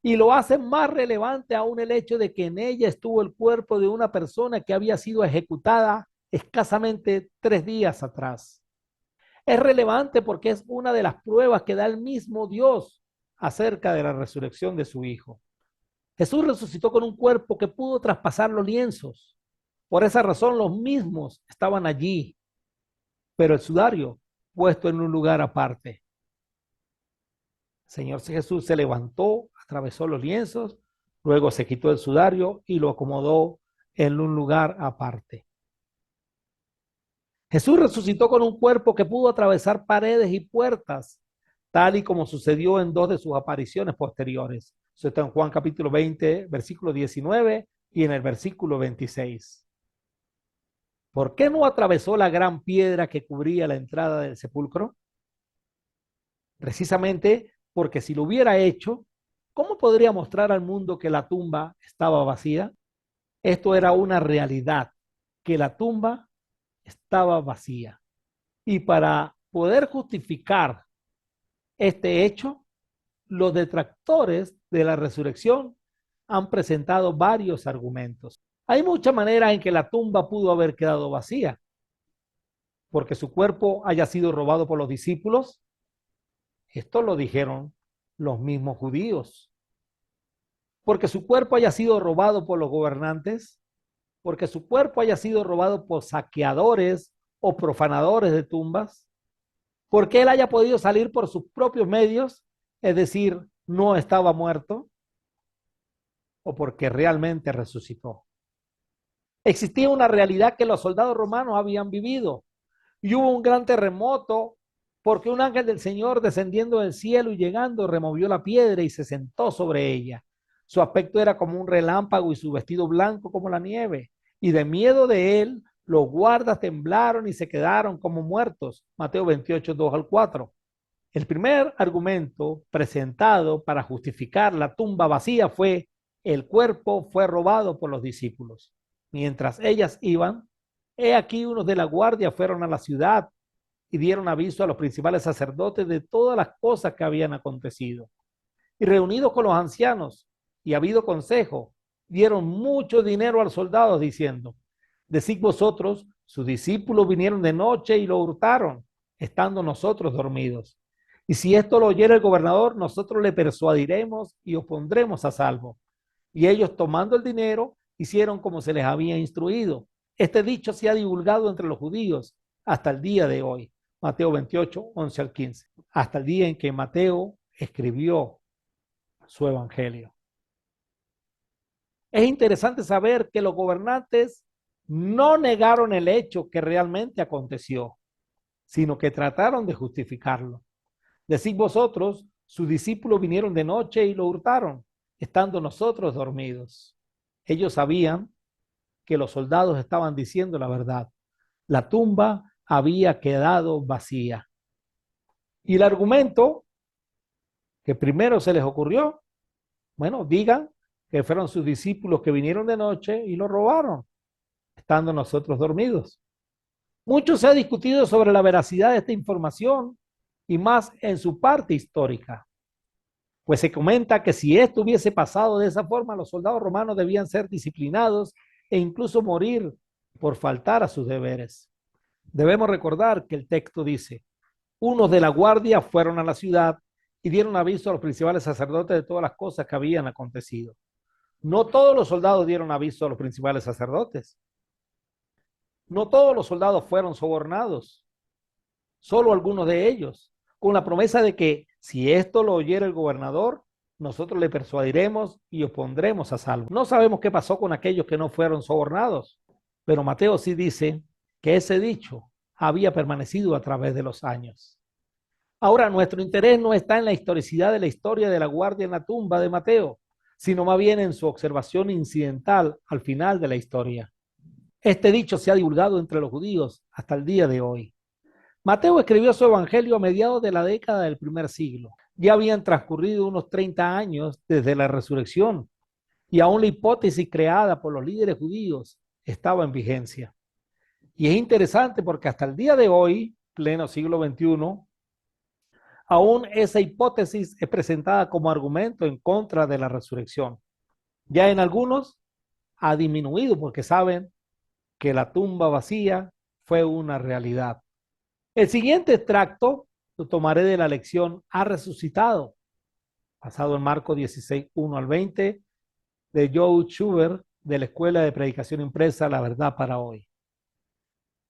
Y lo hace más relevante aún el hecho de que en ella estuvo el cuerpo de una persona que había sido ejecutada escasamente 3 días atrás. Es relevante porque es una de las pruebas que da el mismo Dios acerca de la resurrección de su Hijo. Jesús resucitó con un cuerpo que pudo traspasar los lienzos. Por esa razón los mismos estaban allí, pero el sudario puesto en un lugar aparte. El Señor Jesús se levantó, atravesó los lienzos, luego se quitó el sudario y lo acomodó en un lugar aparte. Jesús resucitó con un cuerpo que pudo atravesar paredes y puertas, tal y como sucedió en 2 de sus apariciones posteriores. Eso está en Juan capítulo 20, versículo 19 y en el versículo 26. ¿Por qué no atravesó la gran piedra que cubría la entrada del sepulcro? Precisamente porque si lo hubiera hecho, ¿cómo podría mostrar al mundo que la tumba estaba vacía? Esto era una realidad, que la tumba estaba vacía. Y para poder justificar este hecho, los detractores de la resurrección han presentado varios argumentos. Hay muchas maneras en que la tumba pudo haber quedado vacía, porque su cuerpo haya sido robado por los discípulos. Esto lo dijeron los mismos judíos. Porque su cuerpo haya sido robado por los gobernantes, porque su cuerpo haya sido robado por saqueadores o profanadores de tumbas, porque él haya podido salir por sus propios medios, es decir, no estaba muerto, o porque realmente resucitó. Existía una realidad que los soldados romanos habían vivido y hubo un gran terremoto porque un ángel del Señor descendiendo del cielo y llegando removió la piedra y se sentó sobre ella. Su aspecto era como un relámpago y su vestido blanco como la nieve. Y de miedo de él, los guardas temblaron y se quedaron como muertos. Mateo 28, 2 al 4. El primer argumento presentado para justificar la tumba vacía fue: el cuerpo fue robado por los discípulos. Mientras ellas iban, he aquí unos de la guardia fueron a la ciudad y dieron aviso a los principales sacerdotes de todas las cosas que habían acontecido. Y reunidos con los ancianos y habido consejo, dieron mucho dinero a los soldados diciendo: decid vosotros, sus discípulos vinieron de noche y lo hurtaron, estando nosotros dormidos. Y si esto lo oyera el gobernador, nosotros le persuadiremos y os pondremos a salvo. Y ellos, tomando el dinero, hicieron como se les había instruido. Este dicho se ha divulgado entre los judíos hasta el día de hoy. Mateo 28, 11 al 15. Hasta el día en que Mateo escribió su evangelio. Es interesante saber que los gobernantes no negaron el hecho que realmente aconteció, sino que trataron de justificarlo. Decid vosotros, sus discípulos vinieron de noche y lo hurtaron, estando nosotros dormidos. Ellos sabían que los soldados estaban diciendo la verdad. La tumba había quedado vacía. Y el argumento que primero se les ocurrió, bueno, digan que fueron sus discípulos que vinieron de noche y lo robaron, estando nosotros dormidos. Mucho se ha discutido sobre la veracidad de esta información y más en su parte histórica. Pues se comenta que si esto hubiese pasado de esa forma, los soldados romanos debían ser disciplinados e incluso morir por faltar a sus deberes. Debemos recordar que el texto dice: unos de la guardia fueron a la ciudad y dieron aviso a los principales sacerdotes de todas las cosas que habían acontecido. No todos los soldados dieron aviso a los principales sacerdotes. No todos los soldados fueron sobornados, solo algunos de ellos, con la promesa de que si esto lo oyera el gobernador, nosotros le persuadiremos y os pondremos a salvo. No sabemos qué pasó con aquellos que no fueron sobornados, pero Mateo sí dice que ese dicho había permanecido a través de los años. Ahora, nuestro interés no está en la historicidad de la historia de la guardia en la tumba de Mateo, sino más bien en su observación incidental al final de la historia. Este dicho se ha divulgado entre los judíos hasta el día de hoy. Mateo escribió su evangelio a mediados de la década del primer siglo. Ya habían transcurrido unos 30 años desde la resurrección y aún la hipótesis creada por los líderes judíos estaba en vigencia. Y es interesante porque hasta el día de hoy, pleno siglo XXI, Aún esa hipótesis es presentada como argumento en contra de la resurrección. Ya en algunos ha disminuido porque saben que la tumba vacía fue una realidad. El siguiente extracto lo tomaré de la lección "Ha resucitado", basado en Marcos 16, 1 al 20, de Joe Schubert, de la Escuela de Predicación Impresa, La Verdad para Hoy.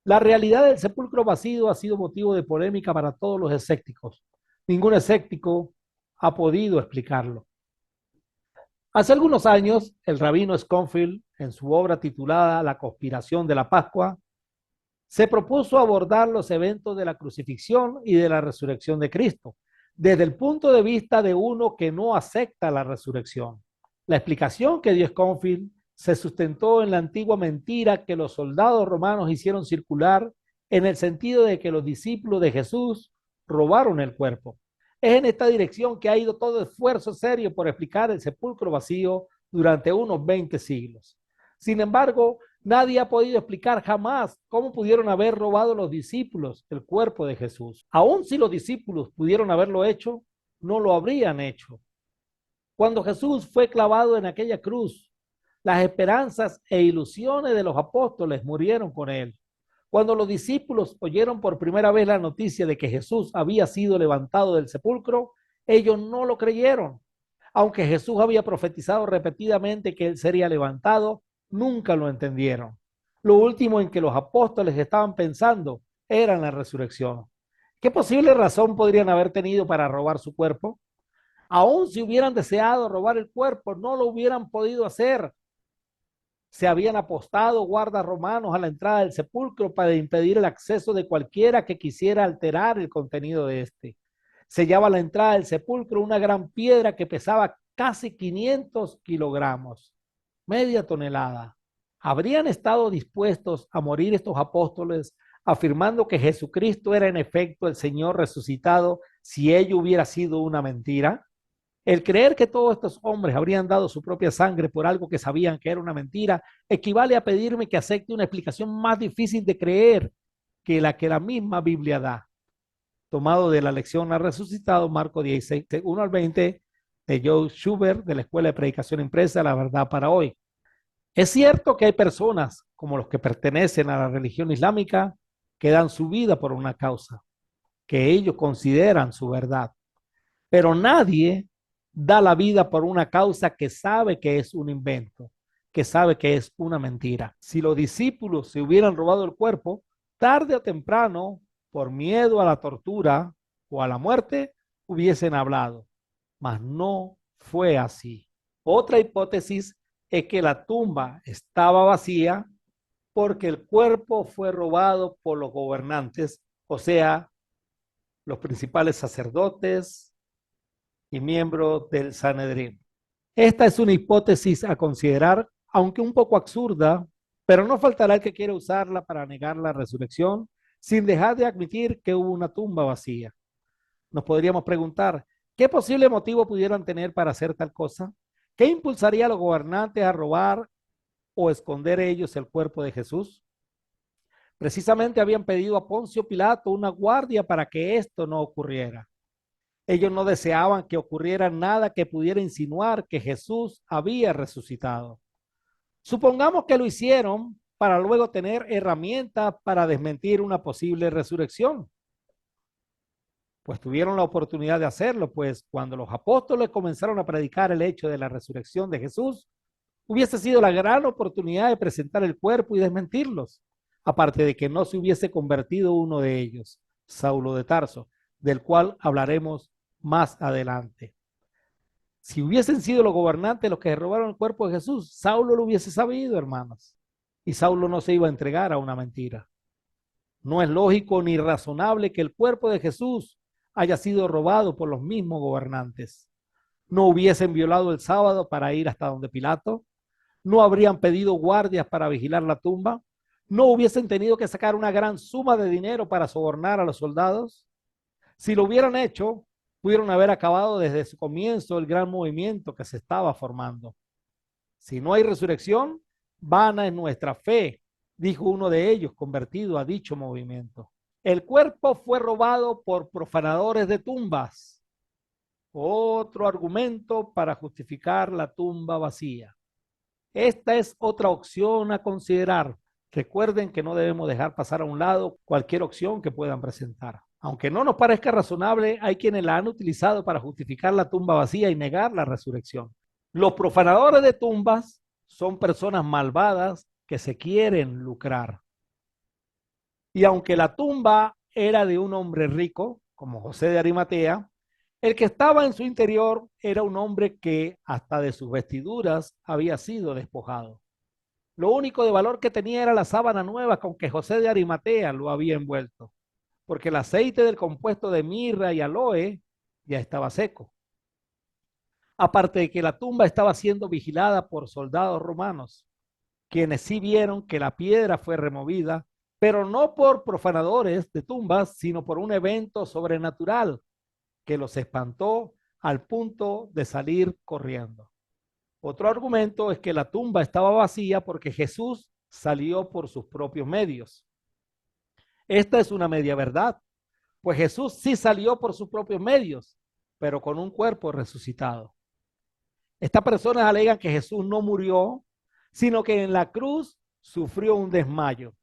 La realidad del sepulcro vacío ha sido motivo de polémica para todos los escépticos. Ningún escéptico ha podido explicarlo. Hace algunos años, el rabino Sconfield, en su obra titulada La conspiración de la Pascua, se propuso abordar los eventos de la crucifixión y de la resurrección de Cristo, desde el punto de vista de uno que no acepta la resurrección. La explicación que dio Sconfield se sustentó en la antigua mentira que los soldados romanos hicieron circular, en el sentido de que los discípulos de Jesús robaron el cuerpo. Es en esta dirección que ha ido todo esfuerzo serio por explicar el sepulcro vacío durante unos 20 siglos. Sin embargo, nadie ha podido explicar jamás cómo pudieron haber robado los discípulos el cuerpo de Jesús. Aun si los discípulos pudieron haberlo hecho, no lo habrían hecho. Cuando Jesús fue clavado en aquella cruz, las esperanzas e ilusiones de los apóstoles murieron con él. Cuando los discípulos oyeron por primera vez la noticia de que Jesús había sido levantado del sepulcro, ellos no lo creyeron. Aunque Jesús había profetizado repetidamente que él sería levantado, nunca lo entendieron. Lo último en que los apóstoles estaban pensando era en la resurrección. ¿Qué posible razón podrían haber tenido para robar su cuerpo? Aún si hubieran deseado robar el cuerpo, no lo hubieran podido hacer. Se habían apostado guardas romanos a la entrada del sepulcro para impedir el acceso de cualquiera que quisiera alterar el contenido de este. Sellaba la entrada del sepulcro una gran piedra que pesaba casi 500 kilogramos, media tonelada. ¿Habrían estado dispuestos a morir estos apóstoles afirmando que Jesucristo era en efecto el Señor resucitado si ello hubiera sido una mentira? El creer que todos estos hombres habrían dado su propia sangre por algo que sabían que era una mentira equivale a pedirme que acepte una explicación más difícil de creer que la misma Biblia da. Tomado de la lección "Ha resucitado", Marcos 16, 1 al 20, de Joe Schubert, de la Escuela de Predicación Impresa, La Verdad para Hoy. Es cierto que hay personas, como los que pertenecen a la religión islámica, que dan su vida por una causa, que ellos consideran su verdad, pero nadie da la vida por una causa que sabe que es un invento, que sabe que es una mentira. Si los discípulos se hubieran robado el cuerpo, tarde o temprano, por miedo a la tortura o a la muerte, hubiesen hablado, mas no fue así. Otra hipótesis es que la tumba estaba vacía porque el cuerpo fue robado por los gobernantes, o sea, los principales sacerdotes y miembros del Sanedrín. Esta es una hipótesis a considerar, aunque un poco absurda, pero no faltará el que quiera usarla para negar la resurrección sin dejar de admitir que hubo una tumba vacía. Nos podríamos preguntar, ¿qué posible motivo pudieran tener para hacer tal cosa? ¿Qué impulsaría a los gobernantes a robar o esconder ellos el cuerpo de Jesús? Precisamente habían pedido a Poncio Pilato una guardia para que esto no ocurriera. Ellos no deseaban que ocurriera nada que pudiera insinuar que Jesús había resucitado. Supongamos que lo hicieron para luego tener herramientas para desmentir una posible resurrección. Pues tuvieron la oportunidad de hacerlo, pues cuando los apóstoles comenzaron a predicar el hecho de la resurrección de Jesús, hubiese sido la gran oportunidad de presentar el cuerpo y desmentirlos, aparte de que no se hubiese convertido uno de ellos, Saulo de Tarso, del cual hablaremos más adelante. Si hubiesen sido los gobernantes los que robaron el cuerpo de Jesús, Saulo lo hubiese sabido, hermanos, y Saulo no se iba a entregar a una mentira. No es lógico ni razonable que el cuerpo de Jesús haya sido robado por los mismos gobernantes. No hubiesen violado el sábado para ir hasta donde Pilato, no habrían pedido guardias para vigilar la tumba, no hubiesen tenido que sacar una gran suma de dinero para sobornar a los soldados. Si lo hubieran hecho, pudieron haber acabado desde su comienzo el gran movimiento que se estaba formando. Si no hay resurrección, vana es nuestra fe, dijo uno de ellos convertido a dicho movimiento. El cuerpo fue robado por profanadores de tumbas. Otro argumento para justificar la tumba vacía. Esta es otra opción a considerar. Recuerden que no debemos dejar pasar a un lado cualquier opción que puedan presentar. Aunque no nos parezca razonable, hay quienes la han utilizado para justificar la tumba vacía y negar la resurrección. Los profanadores de tumbas son personas malvadas que se quieren lucrar. Y aunque la tumba era de un hombre rico, como José de Arimatea, el que estaba en su interior era un hombre que hasta de sus vestiduras había sido despojado. Lo único de valor que tenía era la sábana nueva con que José de Arimatea lo había envuelto, porque el aceite del compuesto de mirra y aloe ya estaba seco. Aparte de que la tumba estaba siendo vigilada por soldados romanos, quienes sí vieron que la piedra fue removida, pero no por profanadores de tumbas, sino por un evento sobrenatural que los espantó al punto de salir corriendo. Otro argumento es que la tumba estaba vacía porque Jesús salió por sus propios medios. Esta es una media verdad, pues Jesús sí salió por sus propios medios, pero con un cuerpo resucitado. Estas personas alegan que Jesús no murió, sino que en la cruz sufrió un desmayo.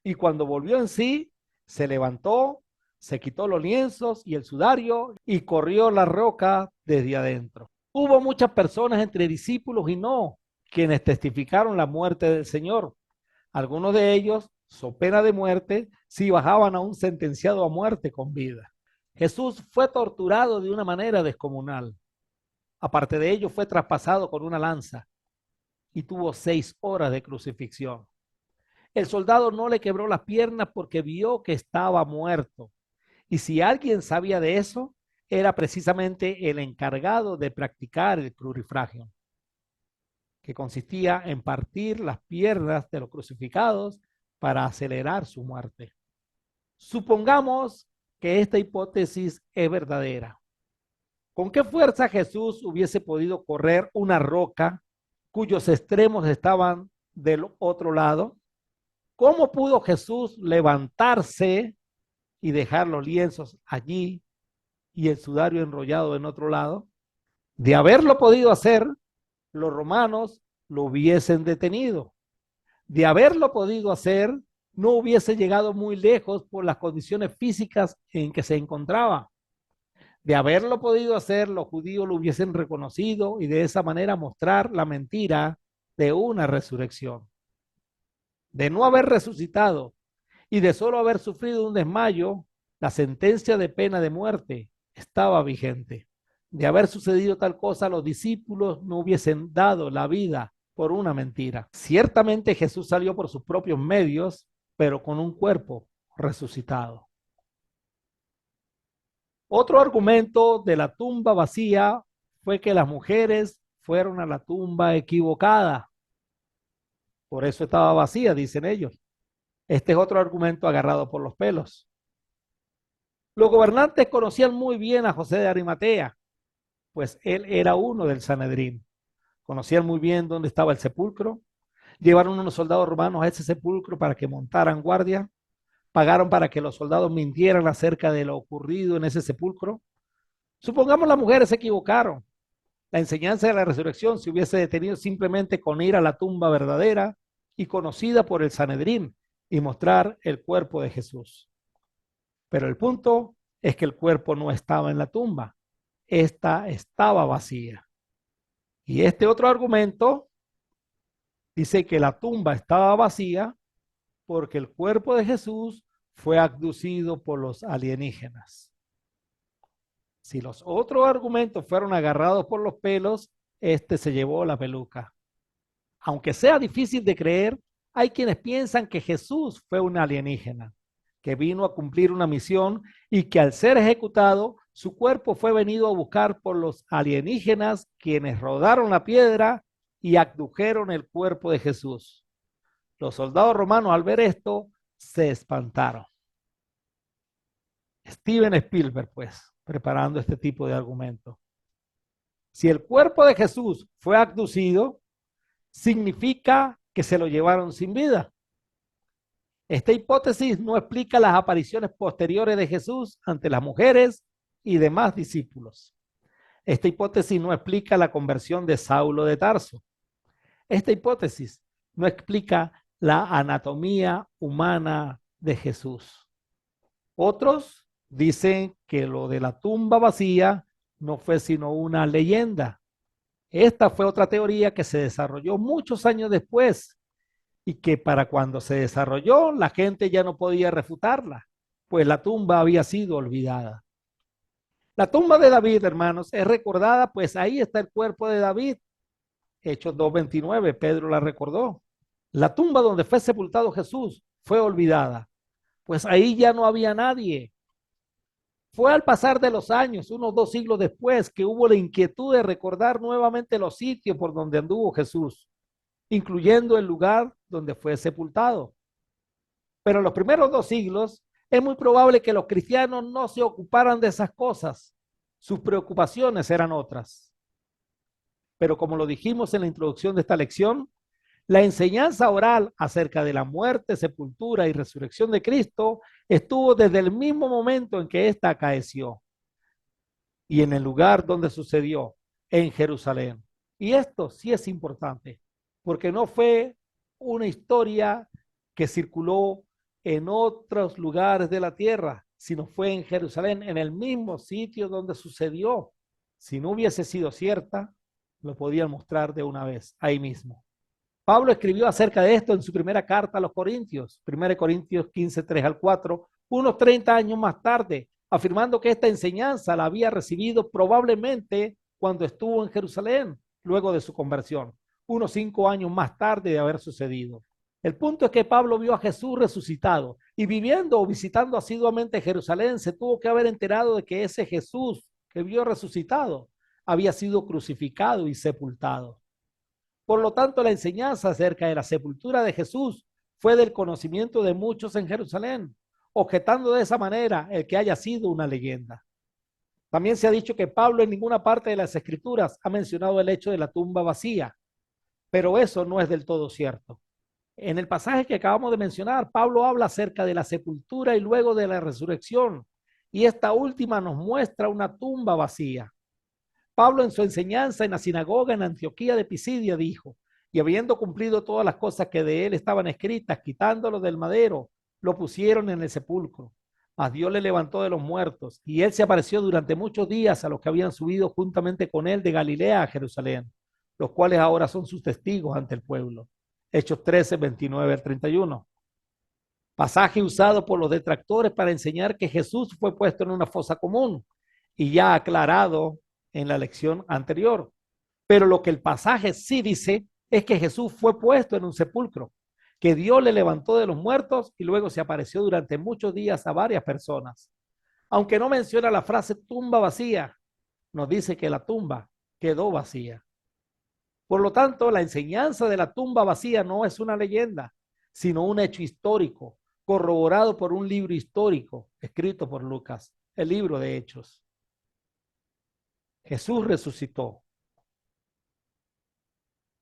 Y cuando volvió en sí, se levantó, se quitó los lienzos y el sudario y corrió la roca desde adentro. Hubo muchas personas entre discípulos y no, quienes testificaron la muerte del Señor. Algunos de ellos, so pena de muerte, si bajaban a un sentenciado a muerte con vida. Jesús fue torturado de una manera descomunal. Aparte de ello, fue traspasado con una lanza y tuvo 6 horas de crucifixión. El soldado no le quebró las piernas porque vio que estaba muerto. Y si alguien sabía de eso, era precisamente el encargado de practicar el crurifragio, que consistía en partir las piernas de los crucificados para acelerar su muerte. Supongamos que esta hipótesis es verdadera. ¿Con qué fuerza Jesús hubiese podido correr una roca cuyos extremos estaban del otro lado? ¿Cómo pudo Jesús levantarse y dejar los lienzos allí y el sudario enrollado en otro lado? De haberlo podido hacer, los romanos lo hubiesen detenido. De haberlo podido hacer, no hubiese llegado muy lejos por las condiciones físicas en que se encontraba. De haberlo podido hacer, los judíos lo hubiesen reconocido y de esa manera mostrar la mentira de una resurrección. De no haber resucitado y de solo haber sufrido un desmayo, la sentencia de pena de muerte estaba vigente. De haber sucedido tal cosa, los discípulos no hubiesen dado la vida por una mentira. Ciertamente Jesús salió por sus propios medios, pero con un cuerpo resucitado. Otro argumento de la tumba vacía fue que las mujeres fueron a la tumba equivocada. Por eso estaba vacía, dicen ellos. Este es otro argumento agarrado por los pelos. Los gobernantes conocían muy bien a José de Arimatea, pues él era uno del Sanedrín. Conocían muy bien dónde estaba el sepulcro. Llevaron unos soldados romanos a ese sepulcro para que montaran guardia. Pagaron para que los soldados mintieran acerca de lo ocurrido en ese sepulcro. Supongamos las mujeres se equivocaron. La enseñanza de la resurrección se hubiese detenido simplemente con ir a la tumba verdadera y conocida por el Sanedrín y mostrar el cuerpo de Jesús. Pero el punto es que el cuerpo no estaba en la tumba. Esta estaba vacía. Y este otro argumento dice que la tumba estaba vacía porque el cuerpo de Jesús fue abducido por los alienígenas. Si los otros argumentos fueron agarrados por los pelos, este se llevó la peluca. Aunque sea difícil de creer, hay quienes piensan que Jesús fue un alienígena, que vino a cumplir una misión y que al ser ejecutado, su cuerpo fue venido a buscar por los alienígenas, quienes rodaron la piedra y abdujeron el cuerpo de Jesús. Los soldados romanos al ver esto se espantaron. Steven Spielberg, pues, preparando este tipo de argumento. Si el cuerpo de Jesús fue abducido, significa que se lo llevaron sin vida. Esta hipótesis no explica las apariciones posteriores de Jesús ante las mujeres y demás discípulos. Esta hipótesis no explica la conversión de Saulo de Tarso. Esta hipótesis no explica la anatomía humana de Jesús. Otros dicen que lo de la tumba vacía no fue sino una leyenda. Esta fue otra teoría que se desarrolló muchos años después y que para cuando se desarrolló la gente ya no podía refutarla, pues la tumba había sido olvidada. La tumba de David, hermanos, es recordada, pues ahí está el cuerpo de David. Hechos 2:29, Pedro la recordó. La tumba donde fue sepultado Jesús fue olvidada, pues ahí ya no había nadie. Fue al pasar de los años, unos 2 siglos después, que hubo la inquietud de recordar nuevamente los sitios por donde anduvo Jesús, incluyendo el lugar donde fue sepultado. Pero en los primeros 2 siglos es muy probable que los cristianos no se ocuparan de esas cosas. Sus preocupaciones eran otras. Pero como lo dijimos en la introducción de esta lección, la enseñanza oral acerca de la muerte, sepultura y resurrección de Cristo estuvo desde el mismo momento en que ésta acaeció y en el lugar donde sucedió, en Jerusalén. Y esto sí es importante, porque no fue una historia que circuló en otros lugares de la tierra, sino fue en Jerusalén, en el mismo sitio donde sucedió. Si no hubiese sido cierta, lo podían mostrar de una vez, ahí mismo. Pablo escribió acerca de esto en su primera carta a los Corintios, 1 Corintios 15, 3 al 4, unos 30 años más tarde, afirmando que esta enseñanza la había recibido probablemente cuando estuvo en Jerusalén, luego de su conversión, unos 5 años más tarde de haber sucedido. El punto es que Pablo vio a Jesús resucitado y viviendo o visitando asiduamente Jerusalén, se tuvo que haber enterado de que ese Jesús que vio resucitado había sido crucificado y sepultado. Por lo tanto, la enseñanza acerca de la sepultura de Jesús fue del conocimiento de muchos en Jerusalén, objetando de esa manera el que haya sido una leyenda. También se ha dicho que Pablo en ninguna parte de las Escrituras ha mencionado el hecho de la tumba vacía, pero eso no es del todo cierto. En el pasaje que acabamos de mencionar, Pablo habla acerca de la sepultura y luego de la resurrección, y esta última nos muestra una tumba vacía. Pablo en su enseñanza en la sinagoga en Antioquía de Pisidia dijo, y habiendo cumplido todas las cosas que de él estaban escritas, quitándolo del madero, lo pusieron en el sepulcro. Mas Dios le levantó de los muertos, y él se apareció durante muchos días a los que habían subido juntamente con él de Galilea a Jerusalén, los cuales ahora son sus testigos ante el pueblo. Hechos 13, 29 al 31. Pasaje usado por los detractores para enseñar que Jesús fue puesto en una fosa común, y ya aclarado en la lección anterior. Pero lo que el pasaje sí dice es que Jesús fue puesto en un sepulcro, que Dios le levantó de los muertos y luego se apareció durante muchos días a varias personas. Aunque no menciona la frase tumba vacía, nos dice que la tumba quedó vacía. Por lo tanto, la enseñanza de la tumba vacía no es una leyenda, sino un hecho histórico, corroborado por un libro histórico escrito por Lucas, el libro de Hechos. Jesús resucitó.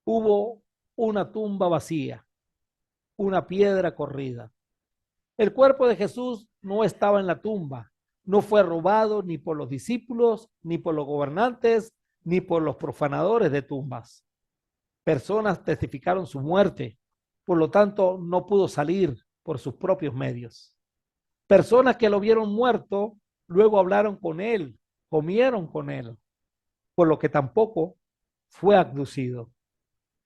Hubo una tumba vacía, una piedra corrida. El cuerpo de Jesús no estaba en la tumba, no fue robado ni por los discípulos, ni por los gobernantes, ni por los profanadores de tumbas. Personas testificaron su muerte, por lo tanto no pudo salir por sus propios medios. Personas que lo vieron muerto, luego hablaron con él, comieron con él, por lo que tampoco fue abducido.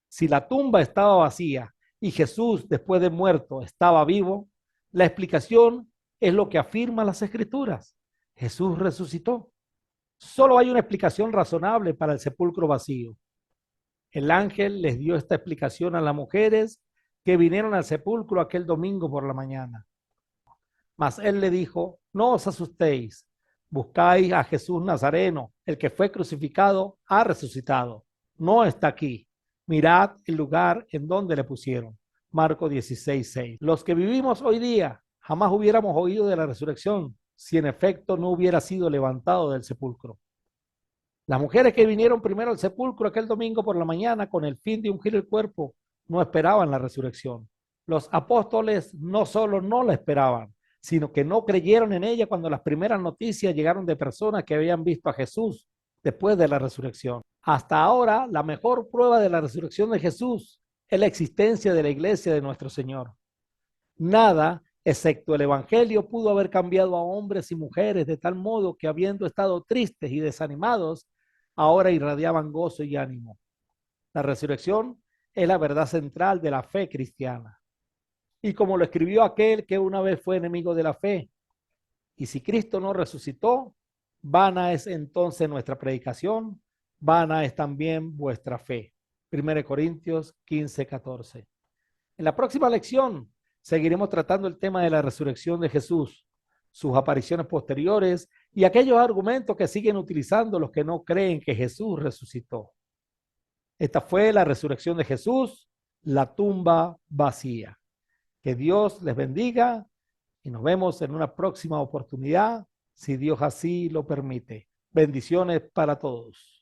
Si la tumba estaba vacía y Jesús, después de muerto, estaba vivo, la explicación es lo que afirman las Escrituras. Jesús resucitó. Solo hay una explicación razonable para el sepulcro vacío. El ángel les dio esta explicación a las mujeres que vinieron al sepulcro aquel domingo por la mañana. Mas él le dijo, no os asustéis, buscáis a Jesús Nazareno, el que fue crucificado, ha resucitado, no está aquí. Mirad el lugar en donde le pusieron. Marcos 16:6. Los que vivimos hoy día jamás hubiéramos oído de la resurrección si en efecto no hubiera sido levantado del sepulcro. Las mujeres que vinieron primero al sepulcro aquel domingo por la mañana con el fin de ungir el cuerpo no esperaban la resurrección. Los apóstoles no solo no la esperaban, sino que no creyeron en ella cuando las primeras noticias llegaron de personas que habían visto a Jesús después de la resurrección. Hasta ahora, la mejor prueba de la resurrección de Jesús es la existencia de la iglesia de nuestro Señor. Nada, excepto el Evangelio, pudo haber cambiado a hombres y mujeres de tal modo que, habiendo estado tristes y desanimados, ahora irradiaban gozo y ánimo. La resurrección es la verdad central de la fe cristiana. Y como lo escribió aquel que una vez fue enemigo de la fe, y si Cristo no resucitó, vana es entonces nuestra predicación, vana es también vuestra fe. 1 Corintios 15:14. En la próxima lección seguiremos tratando el tema de la resurrección de Jesús, sus apariciones posteriores y aquellos argumentos que siguen utilizando los que no creen que Jesús resucitó. Esta fue la resurrección de Jesús, la tumba vacía. Que Dios les bendiga y nos vemos en una próxima oportunidad, si Dios así lo permite. Bendiciones para todos.